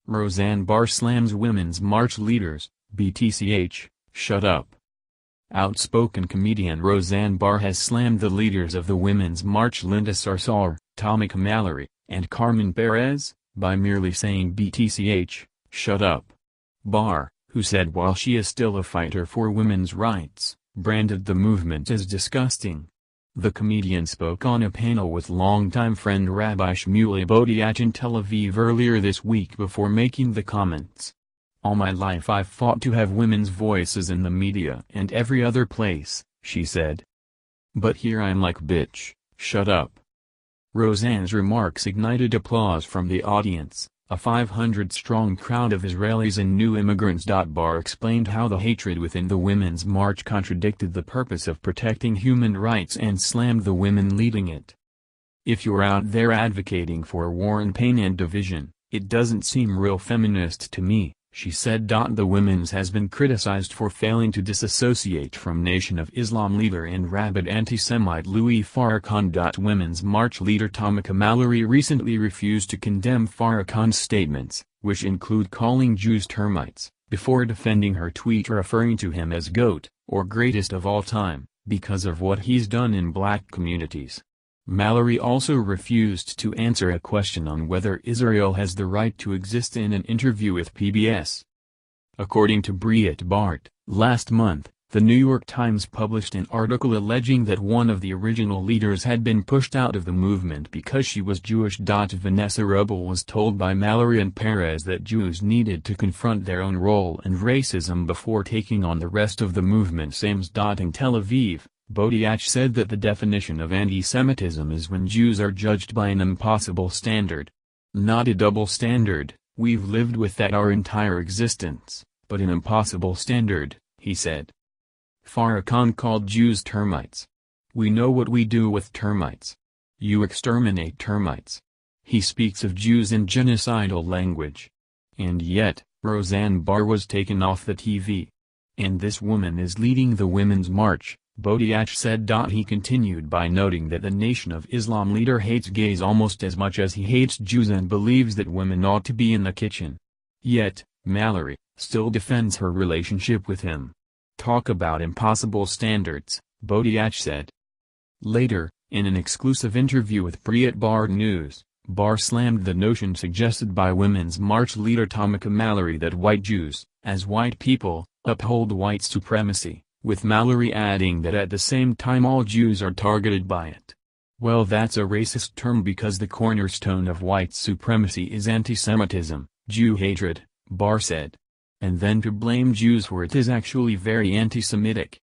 Roseanne Barr slams Women's March leaders, BTCH, shut up. Outspoken comedian Roseanne Barr has slammed the leaders of the Women's March Linda Sarsour, Tamika Mallory, and Carmen Perez, by merely saying BTCH, shut up. Barr, who said while she is still a fighter for women's rights, branded the movement as disgusting. The comedian spoke on a panel with longtime friend Rabbi Shmuley Bodiach in Tel Aviv earlier this week before making the comments. "All my life I've fought to have women's voices in the media and every other place," she said. "But here I'm like bitch, shut up." Roseanne's remarks ignited applause from the audience, a 500-strong crowd of Israelis and new immigrants. Barr explained how the hatred within the Women's March contradicted the purpose of protecting human rights and slammed the women leading it. "If you're out there advocating for war and pain and division, it doesn't seem real feminist to me," she said. The Women's has been criticized for failing to disassociate from Nation of Islam leader and rabid anti-Semite Louis Farrakhan. Women's March leader Tamika Mallory recently refused to condemn Farrakhan's statements, which include calling Jews termites, before defending her tweet referring to him as GOAT, or greatest of all time, because of what he's done in black communities. Mallory also refused to answer a question on whether Israel has the right to exist in an interview with PBS. According to Breitbart, last month, the New York Times published an article alleging that one of the original leaders had been pushed out of the movement because she was Jewish. Vanessa Rubel was told by Mallory and Perez that Jews needed to confront their own role in racism before taking on the rest of the movement. In Tel Aviv, Bodiach said that the definition of anti-Semitism is when Jews are judged by an impossible standard. "Not a double standard, we've lived with that our entire existence, but an impossible standard," he said. Farrakhan called Jews termites. "We know what we do with termites. You exterminate termites." He speaks of Jews in genocidal language. And yet, Roseanne Barr was taken off the TV. "And this woman is leading the Women's March," Bodiach said. He continued by noting that the Nation of Islam leader hates gays almost as much as he hates Jews and believes that women ought to be in the kitchen. Yet, Mallory still defends her relationship with him. "Talk about impossible standards," Bodiach said. Later, in an exclusive interview with Breitbart News, Barr slammed the notion suggested by Women's March leader Tamika Mallory that white Jews, as white people, uphold white supremacy, with Mallory adding that at the same time all Jews are targeted by it. "Well, that's a racist term because the cornerstone of white supremacy is anti-Semitism, Jew hatred," Barr said. "And then to blame Jews for it is actually very anti-Semitic."